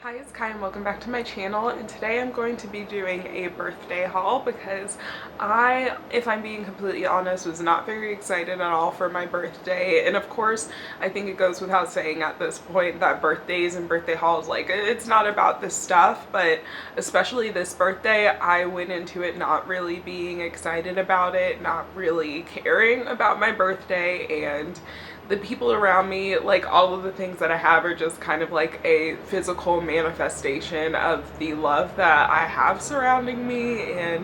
Hi, it's Kai and welcome back to my channel, and today I'm going to be doing a birthday haul because if I'm being completely honest, was not very excited at all for my birthday. And of course, I think it goes without saying at this point that birthdays and birthday hauls, like, it's not about this stuff, but especially this birthday, I went into it not really being excited about it, not really caring about my birthday, and the people around me, like all of the things that I have are just kind of like a physical manifestation of the love that I have surrounding me. And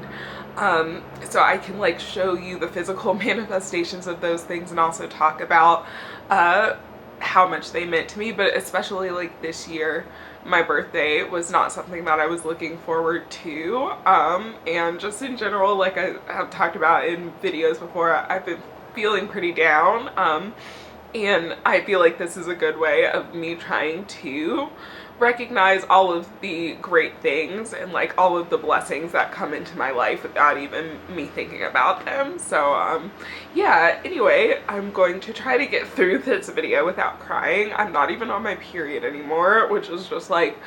so I can like show you the physical manifestations of those things and also talk about how much they meant to me. But especially like this year, my birthday was not something that I was looking forward to, and just in general, like I have talked about in videos before, I've been feeling pretty down, and I feel like this is a good way of me trying to recognize all of the great things and like all of the blessings that come into my life without even me thinking about them. So yeah, anyway, I'm going to try to get through this video without crying. I'm not even on my period anymore, which is just like,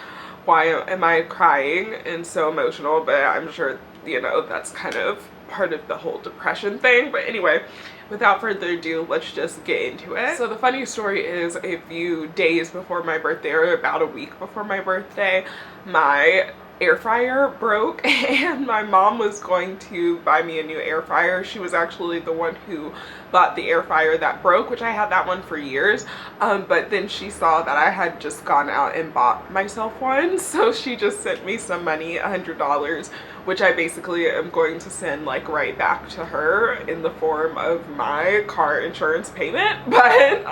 why am I crying and so emotional? But I'm sure, you know, that's kind of part of the whole depression thing. But anyway, without further ado, let's just get into it. So the funny story is, a few days before my birthday, or about a week before my birthday, my air fryer broke and my mom was going to buy me a new air fryer. She was actually the one who bought the air fryer that broke, which I had that one for years, but then she saw that I had just gone out and bought myself one, so she just sent me some money, $100, which I basically am going to send like right back to her in the form of my car insurance payment. But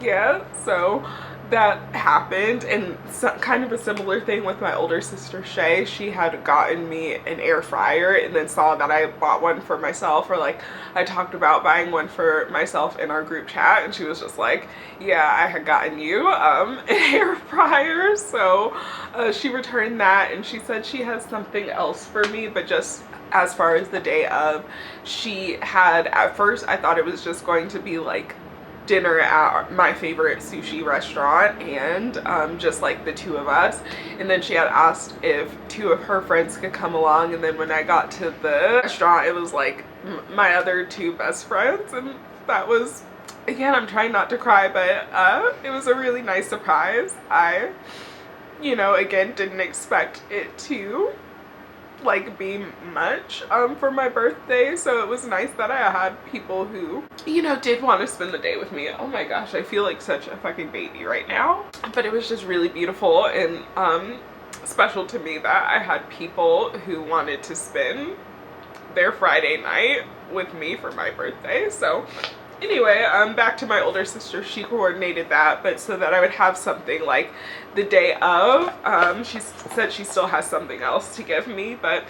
yeah, so that happened. And kind of a similar thing with my older sister Shay. She had gotten me an air fryer and then saw that I bought one for myself, or like I talked about buying one for myself in our group chat, and she was just like, yeah, I had gotten you an air fryer. So she returned that, and she said she has something else for me, but just as far as the day of, she had, at first I thought it was just going to be like dinner at my favorite sushi restaurant, and just like the two of us, and then she had asked if two of her friends could come along, and then when I got to the restaurant, it was like my other two best friends. And that was, again, I'm trying not to cry, but it was a really nice surprise. I, you know, again, didn't expect it to like be much for my birthday, so it was nice that I had people who, you know, did want to spend the day with me. Oh my gosh, I feel like such a fucking baby right now. But it was just really beautiful and special to me that I had people who wanted to spend their Friday night with me for my birthday. So anyway, back to my older sister. She coordinated that, but so that I would have something like the day of. She said she still has something else to give me, but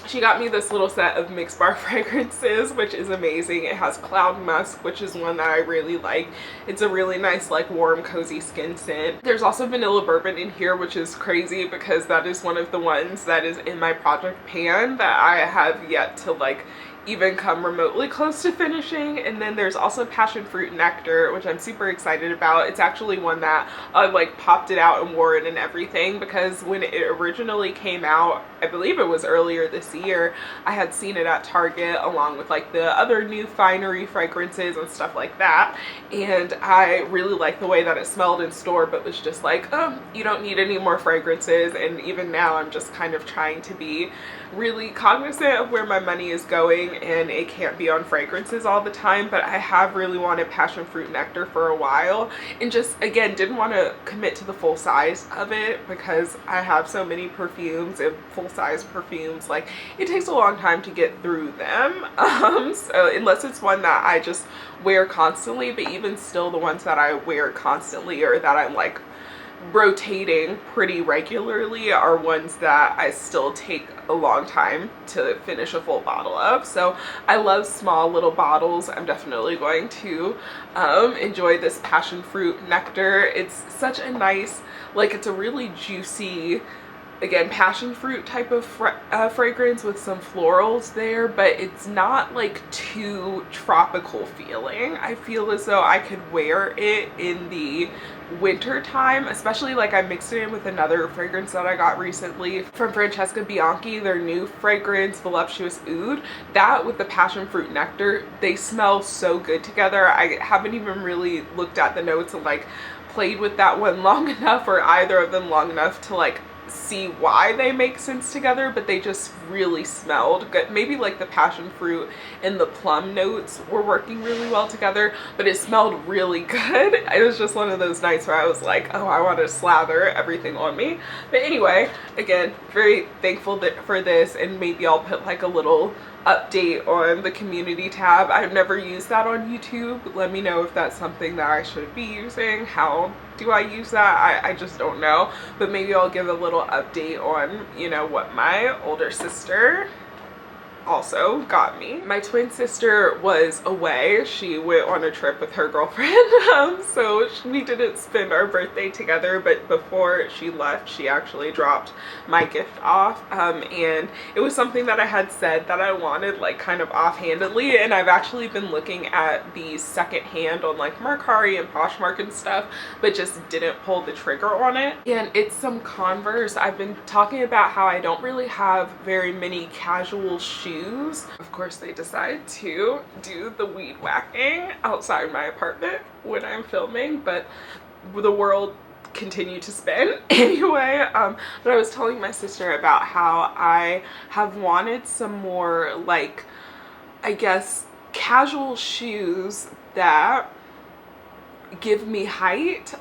she got me this little set of Mix Bar fragrances, which is amazing. It has Cloud Musk, which is one that I really like. It's a really nice, like, warm, cozy skin scent. There's also Vanilla Bourbon in here, which is crazy because that is one of the ones that is in my project pan that I have yet to, like, even come remotely close to finishing. And then there's also Passion Fruit Nectar, which I'm super excited about. It's actually one that I like popped it out and wore it and everything, because when it originally came out, I believe it was earlier this year, I had seen it at Target along with like the other new Finery fragrances and stuff like that, and I really liked the way that it smelled in store, but was just like, oh, you don't need any more fragrances. And even now I'm just kind of trying to be really cognizant of where my money is going, and it can't be on fragrances all the time. But I have really wanted Passion Fruit Nectar for a while, and just again didn't want to commit to the full size of it because I have so many perfumes, and full size perfumes, like, it takes a long time to get through them, so unless it's one that I just wear constantly. But even still, the ones that I wear constantly or that I'm like rotating pretty regularly are ones that I still take a long time to finish a full bottle of. So I love small little bottles. I'm definitely going to enjoy this Passion Fruit Nectar. It's such a nice, like, it's a really juicy, again, passion fruit type of fragrance with some florals there, but it's not like too tropical feeling. I feel as though I could wear it in the winter time, especially like I mixed it in with another fragrance that I got recently from Francesca Bianchi, their new fragrance, Voluptuous Oud. That with the passion fruit nectar, they smell so good together. I haven't even really looked at the notes and like played with that one long enough, or either of them long enough, to like see why they make sense together, but they just really smelled good. Maybe like the passion fruit and the plum notes were working really well together, but it smelled really good. It was just one of those nights where I was like, oh, I want to slather everything on me. But anyway, again, very thankful for this, and maybe I'll put like a little update on the community tab. I've never used that on YouTube. Let me know if that's something that I should be using. How do I use that? I just don't know, but maybe I'll give a little update on, you know, what my older sister also got me. My twin sister was away. She went on a trip with her girlfriend, so we didn't spend our birthday together, but before she left, she actually dropped my gift off, and it was something that I had said that I wanted, like kind of offhandedly, and I've actually been looking at the secondhand on like Mercari and Poshmark and stuff, but just didn't pull the trigger on it. And it's some Converse. I've been talking about how I don't really have very many casual shoes. Of course, they decide to do the weed whacking outside my apartment when I'm filming, but the world continue to spin anyway. But I was telling my sister about how I have wanted some more, like, I guess, casual shoes that give me height,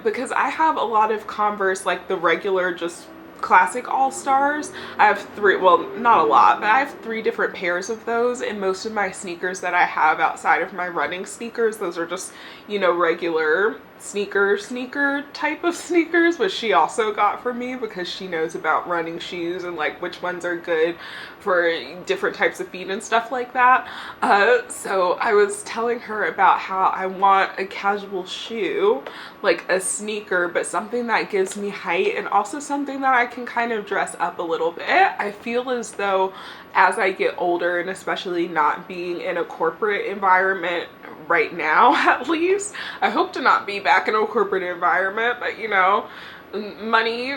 because I have a lot of Converse, like the regular just classic all-stars. I have three, well, not a lot, but I have 3 different pairs of those, and most of my sneakers that I have outside of my running sneakers, those are just, you know, regular sneaker type of sneakers, which she also got for me because she knows about running shoes and like which ones are good for different types of feet and stuff like that. So I was telling her about how I want a casual shoe, like a sneaker, but something that gives me height and also something that I can kind of dress up a little bit. I feel as though as I get older, and especially not being in a corporate environment right now, at least, I hope to not be back in a corporate environment, but you know, money,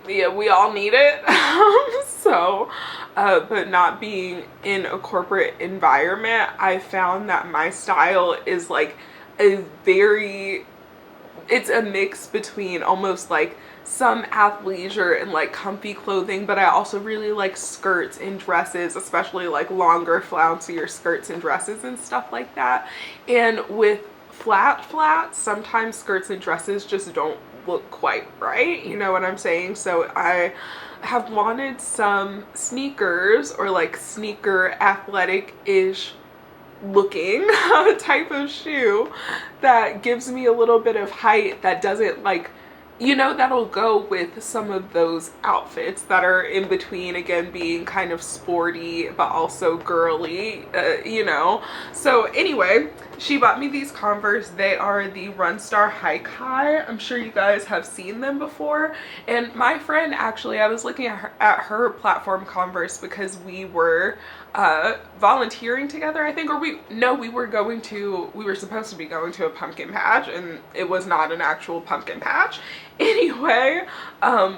yeah, we all need it. But not being in a corporate environment, I found that my style is like it's a mix between almost like some athleisure and like comfy clothing, but I also really like skirts and dresses, especially like longer flouncier skirts and dresses and stuff like that. And with flats, sometimes skirts and dresses just don't look quite right, you know what I'm saying? So I have wanted some sneakers, or like sneaker athletic-ish looking type of shoe that gives me a little bit of height, that doesn't, like, you know, that'll go with some of those outfits that are in between, again, being kind of sporty but also girly, you know. So anyway, she bought me these Converse. They are the Runstar Hike High. I'm sure you guys have seen them before. And my friend, actually, I was looking at her platform Converse because we were volunteering together, I think, or we were supposed to be going to a pumpkin patch, and it was not an actual pumpkin patch. Anyway,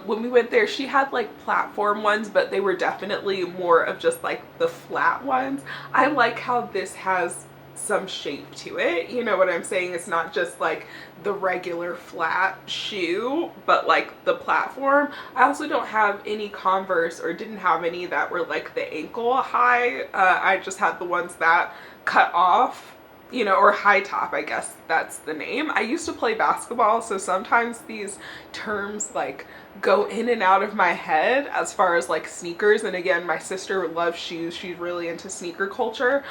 when we went there, she had like platform ones, but they were definitely more of just like the flat ones. I like how this has some shape to it, you know what I'm saying? It's not just like the regular flat shoe, but like the platform. I also don't have any Converse, or didn't have any, that were like the ankle high. I just had the ones that cut off, you know, or high top, I guess that's the name. I used to play basketball, so sometimes these terms like go in and out of my head as far as like sneakers. And again, my sister loves shoes. She's really into sneaker culture.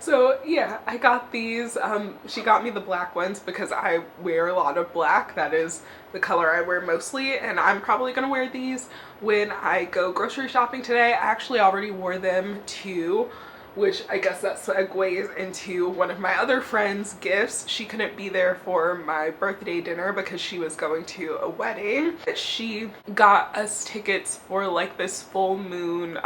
So yeah, I got these. She got me the black ones because I wear a lot of black. That is the color I wear mostly, and I'm probably gonna wear these when I go grocery shopping today. I actually already wore them to which I guess that segues into one of my other friends' gifts. She couldn't be there for my birthday dinner because she was going to a wedding. She got us tickets for like this full moon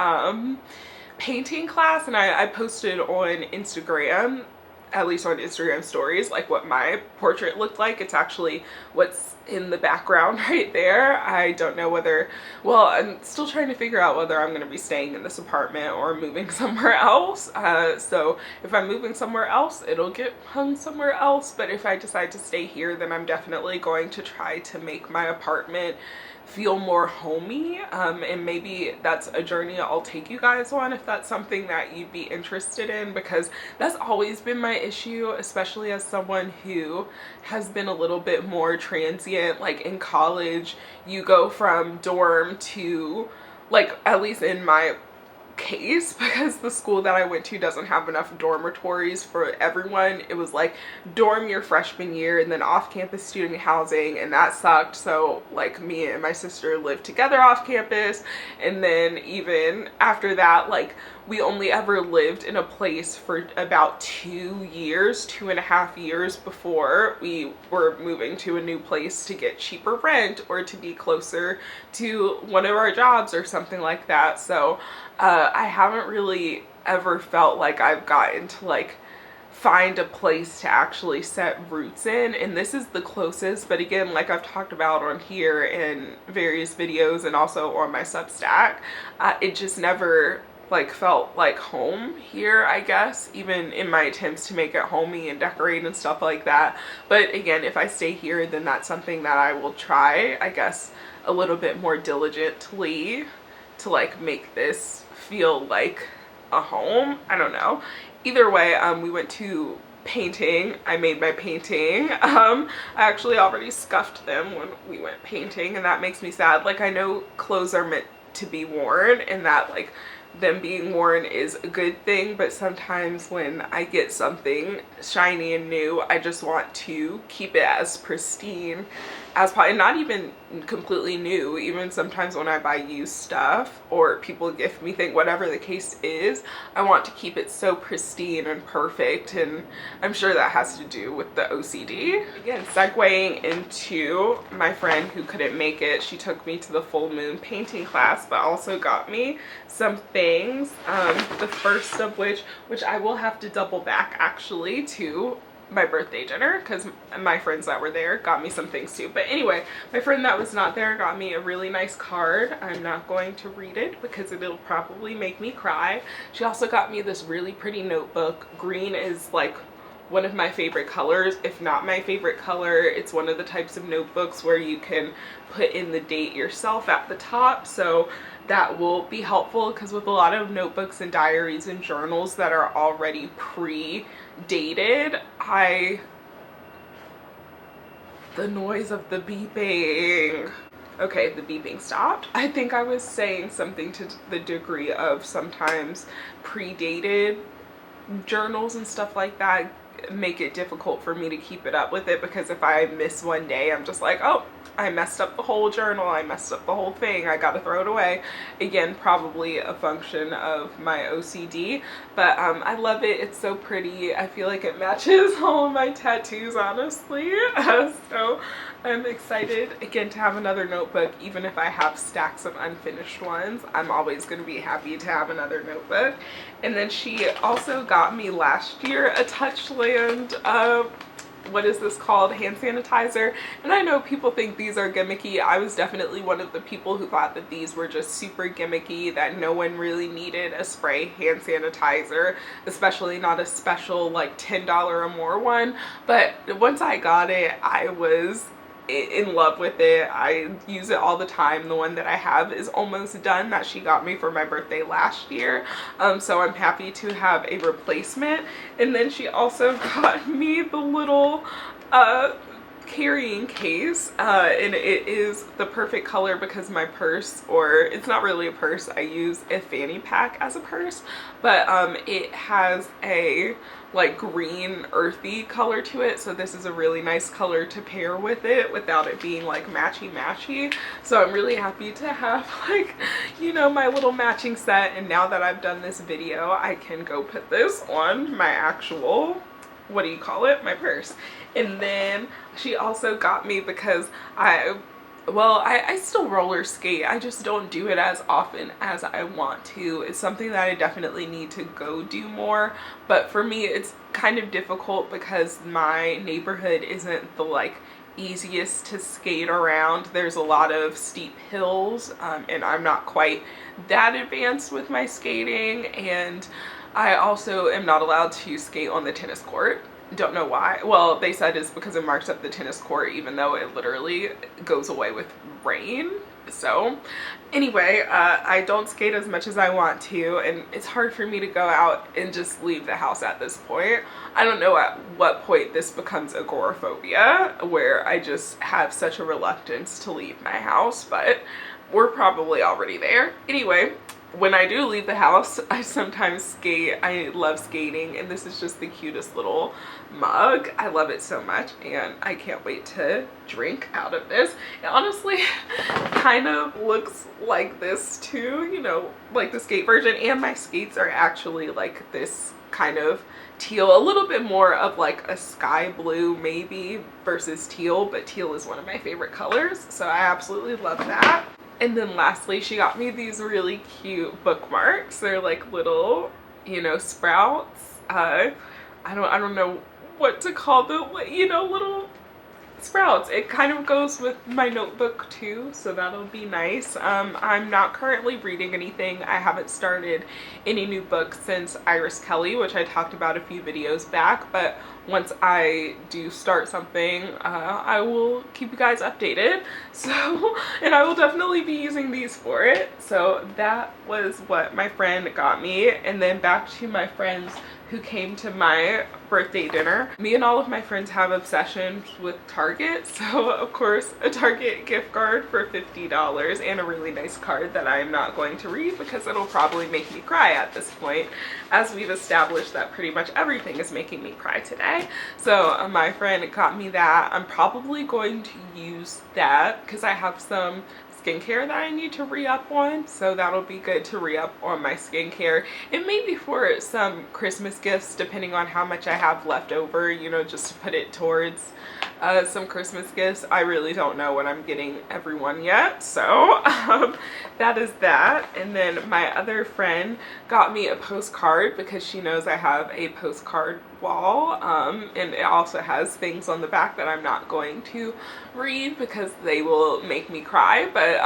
painting class, and I posted on Instagram, at least on Instagram stories, like what my portrait looked like. It's actually what's in the background right there. I don't know whether, well, I'm still trying to figure out whether I'm going to be staying in this apartment or moving somewhere else. So if I'm moving somewhere else, it'll get hung somewhere else. But if I decide to stay here, then I'm definitely going to try to make my apartment feel more homey, and maybe that's a journey I'll take you guys on if that's something that you'd be interested in, because that's always been my issue, especially as someone who has been a little bit more transient. Like in college, you go from dorm to, like, at least in my case, because the school that I went to doesn't have enough dormitories for everyone, it was like dorm your freshman year and then off-campus student housing, and that sucked. So like me and my sister lived together off campus, and then even after that, like, we only ever lived in a place for about 2.5 years before we were moving to a new place to get cheaper rent or to be closer to one of our jobs or something like that. So I haven't really ever felt like I've gotten to like find a place to actually set roots in, and this is the closest. But again, like I've talked about on here in various videos and also on my Substack, it just never like felt like home here, I guess, even in my attempts to make it homey and decorate and stuff like that. But again, if I stay here, then that's something that I will try, I guess, a little bit more diligently to like make this feel like a home. I don't know. Either way, we went to painting. I made my painting. I actually already scuffed them when we went painting, and that makes me sad. Like, I know clothes are meant to be worn, and that like them being worn is a good thing, but sometimes when I get something shiny and new, I just want to keep it as pristine as possible. Not even completely new, even sometimes when I buy used stuff or people gift me things, whatever the case is, I want to keep it so pristine and perfect, and I'm sure that has to do with the OCD. Again, segueing into my friend who couldn't make it, she took me to the full moon painting class, but also got me some things, the first of which I will have to double back actually to my birthday dinner, because my friends that were there got me some things too. But anyway, my friend that was not there got me a really nice card. I'm not going to read it because it'll probably make me cry. She also got me this really pretty notebook. Green is like one of my favorite colors, if not my favorite color. It's one of the types of notebooks where you can put in the date yourself at the top, so that will be helpful, because with a lot of notebooks and diaries and journals that are already pre-dated, the noise of the beeping. Okay, the beeping stopped. I think I was saying something to the degree of sometimes pre-dated journals and stuff like that make it difficult for me to keep it up with it, because if I miss one day, I'm just like, oh, I messed up the whole journal, I messed up the whole thing, I gotta throw it away. Again, probably a function of my OCD, but I love it. It's so pretty. I feel like it matches all of my tattoos, honestly. So I'm excited again to have another notebook. Even if I have stacks of unfinished ones, I'm always going to be happy to have another notebook. And then she also got me last year a Touchland, what is this called, hand sanitizer. And I know people think these are gimmicky. I was definitely one of the people who thought that these were just super gimmicky, that no one really needed a spray hand sanitizer, especially not a special like $10 or more one. But once I got it, I was in love with it. I use it all the time. The one that I have is almost done, that she got me for my birthday last year, so I'm happy to have a replacement. And then she also got me the little carrying case, and it is the perfect color because my purse, or it's not really a purse, I use a fanny pack as a purse, but it has a like green earthy color to it, so this is a really nice color to pair with it without it being like matchy. So I'm really happy to have, like, you know, my little matching set, and now that I've done this video I can go put this on my actual, what do you call it, my purse. And then she also got me, because I still roller skate, I just don't do it as often as I want to. It's something that I definitely need to go do more, but for me it's kind of difficult because my neighborhood isn't the like easiest to skate around. There's a lot of steep hills, and I'm not quite that advanced with my skating, and I also am not allowed to skate on the tennis court. Don't know why. Well, they said it's because it marks up the tennis court, even though it literally goes away with rain. So anyway, I don't skate as much as I want to, and it's hard for me to go out and just leave the house at this point. I don't know at what point this becomes agoraphobia, where I just have such a reluctance to leave my house, but we're probably already there. Anyway, when I do leave the house, I sometimes skate. I love skating, and this is just the cutest little mug. I love it so much, and I can't wait to drink out of this. It honestly kind of looks like this too, you know, like the skate version, and my skates are actually like this kind of teal, a little bit more of like a sky blue maybe versus teal, but teal is one of my favorite colors, so I absolutely love that. And then lastly, she got me these really cute bookmarks. They're like little, you know, sprouts. I don't know what to call them, you know, little sprouts. It kind of goes with my notebook too, so that'll be nice. I'm not currently reading anything. I haven't started any new books since Iris Kelly, which I talked about a few videos back, but once I do start something, I will keep you guys updated. So, and I will definitely be using these for it. So that was what my friend got me. And then back to my friends who came to my birthday dinner. Me and all of my friends have obsessions with Target, so of course a Target gift card for $50 and a really nice card that I am not going to read because it'll probably make me cry at this point, as we've established that pretty much everything is making me cry today. So my friend got me that. I'm probably going to use that because I have some skincare that I need to re-up on, so that'll be good to re-up on my skincare, and maybe for some Christmas gifts depending on how much I have left over, you know, just to put it towards some Christmas gifts. I really don't know what I'm getting everyone yet, so that is that. And then my other friend got me a postcard because she knows I have a postcard wall, and it also has things on the back that I'm not going to read because they will make me cry, but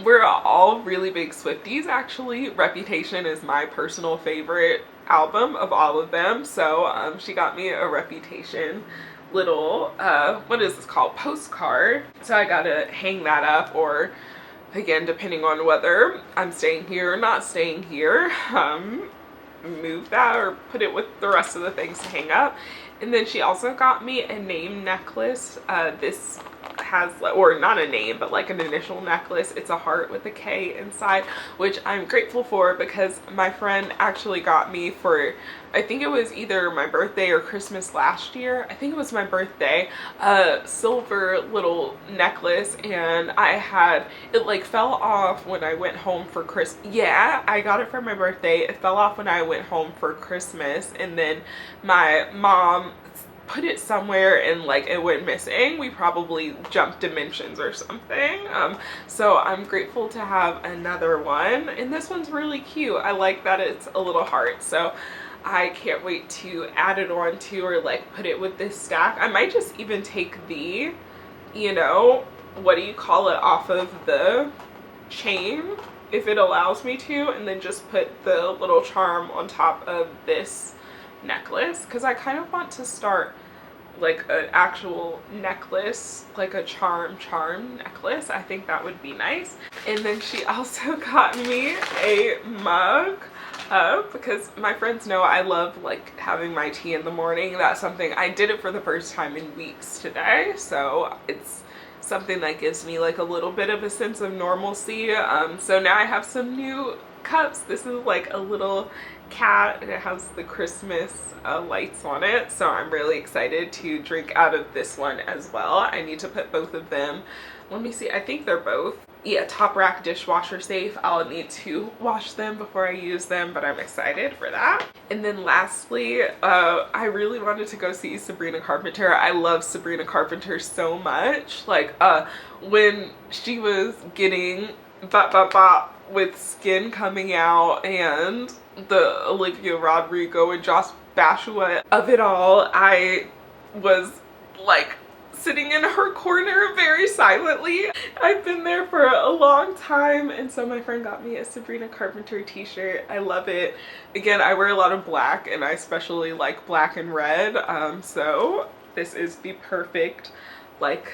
we're all really big Swifties actually. Reputation is my personal favorite album of all of them, so she got me a Reputation little what is this called, postcard, so I gotta hang that up, or again depending on whether I'm staying here or not staying here, move that or put it with the rest of the things to hang up. And then she also got me a name necklace. This has, or not a name, but like an initial necklace. It's a heart with a K inside, which I'm grateful for because my friend actually got me for, I think it was either my birthday or Christmas last year. I think it was my birthday, a silver little necklace, and I had, it like fell off when I went home for Christmas. Yeah, I got it for my birthday. It fell off when I went home for Christmas, and then my mom put it somewhere and like it went missing. We probably jumped dimensions or something. So I'm grateful to have another one, and this one's really cute. I like that it's a little heart, so I can't wait to add it on to, or like put it with this stack. I might just even take the, you know, what do you call it, off of the chain if it allows me to, and then just put the little charm on top of this necklace, because I kind of want to start like an actual necklace, like a charm necklace. I think that would be nice. And then she also got me a mug. because my friends know I love like having my tea in the morning. That's something I did it for the first time in weeks today, so it's something that gives me like a little bit of a sense of normalcy. So now I have some new cups. This is like a little cat and it has the Christmas lights on it, so I'm really excited to drink out of this one as well. I need to put both of them, let me see, I think they're both, yeah, top rack dishwasher safe. I'll need to wash them before I use them, but I'm excited for that. And then lastly, I really wanted to go see Sabrina Carpenter. I love Sabrina Carpenter so much. Like when she was getting bop bop bop with Skin coming out and the Olivia Rodrigo and Josh Bashua of it all, I was like sitting in her corner very silently. I've been there for a long time, and so my friend got me a Sabrina Carpenter t-shirt. I love it. Again, I wear a lot of black and I especially like black and red, so this is the perfect like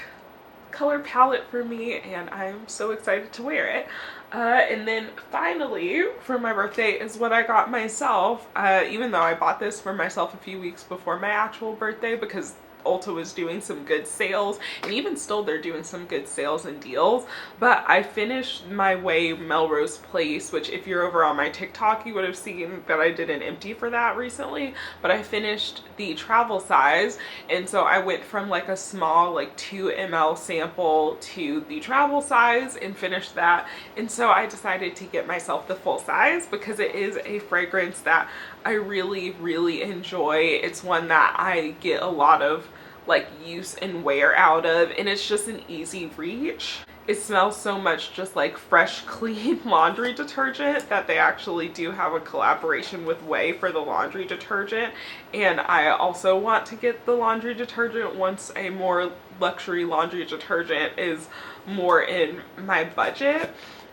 color palette for me and I'm so excited to wear it. And then finally for my birthday is what I got myself, even though I bought this for myself a few weeks before my actual birthday because Ulta was doing some good sales, and even still they're doing some good sales and deals. But I finished my Way Melrose Place, which if you're over on my TikTok you would have seen that I did an empty for that recently, but I finished the travel size, and so I went from like a small like 2 ml sample to the travel size and finished that. And so I decided to get myself the full size because it is a fragrance that I really enjoy. It's one that I get a lot of like use and wear out of, and it's just an easy reach. It smells so much just like fresh clean laundry detergent that they actually do have a collaboration with Way for the laundry detergent, and I also want to get the laundry detergent once a more luxury laundry detergent is more in my budget.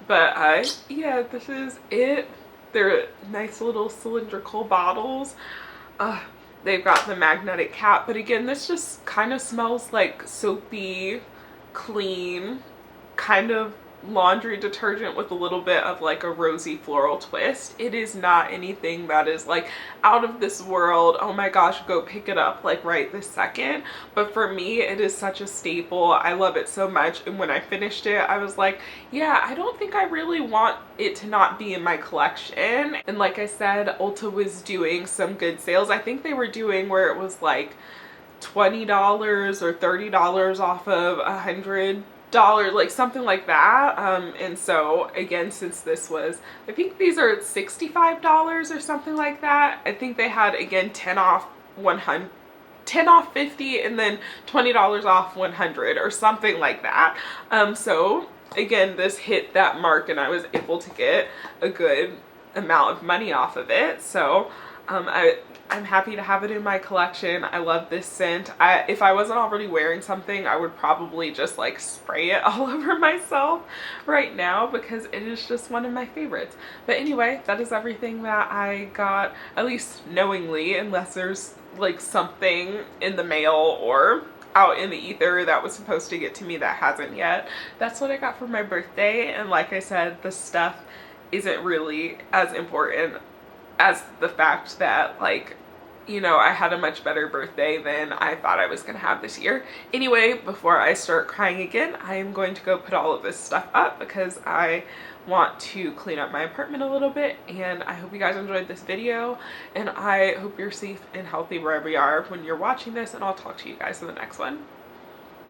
But yeah, this is it. They're nice little cylindrical bottles. They've got the magnetic cap, but again, this just kind of smells like soapy, clean, kind of laundry detergent with a little bit of like a rosy floral twist. It is not anything that is like out of this world, oh my gosh, go pick it up like right this second. But for me, it is such a staple. I love it so much, and when I finished it I was like, yeah, I don't think I really want it to not be in my collection. And like I said, Ulta was doing some good sales. I think they were doing where it was like $20 or $30 off of $100, like something like that. And so again, since this was, I think these are $65 or something like that, I think they had again 10 off 100, 10 off 50, and then $20 off 100 or something like that. So again, this hit that mark and I was able to get a good amount of money off of it. So I'm happy to have it in my collection. I love this scent. If I wasn't already wearing something, I would probably just like spray it all over myself right now because it is just one of my favorites. But anyway, that is everything that I got, at least knowingly, unless there's like something in the mail or out in the ether that was supposed to get to me that hasn't yet. That's what I got for my birthday, and like I said, the stuff isn't really as important as the fact that, like, you know, I had a much better birthday than I thought I was gonna have this year. Anyway, before I start crying again, I am going to go put all of this stuff up because I want to clean up my apartment a little bit. And I hope you guys enjoyed this video, and I hope you're safe and healthy wherever you are when you're watching this, and I'll talk to you guys in the next one.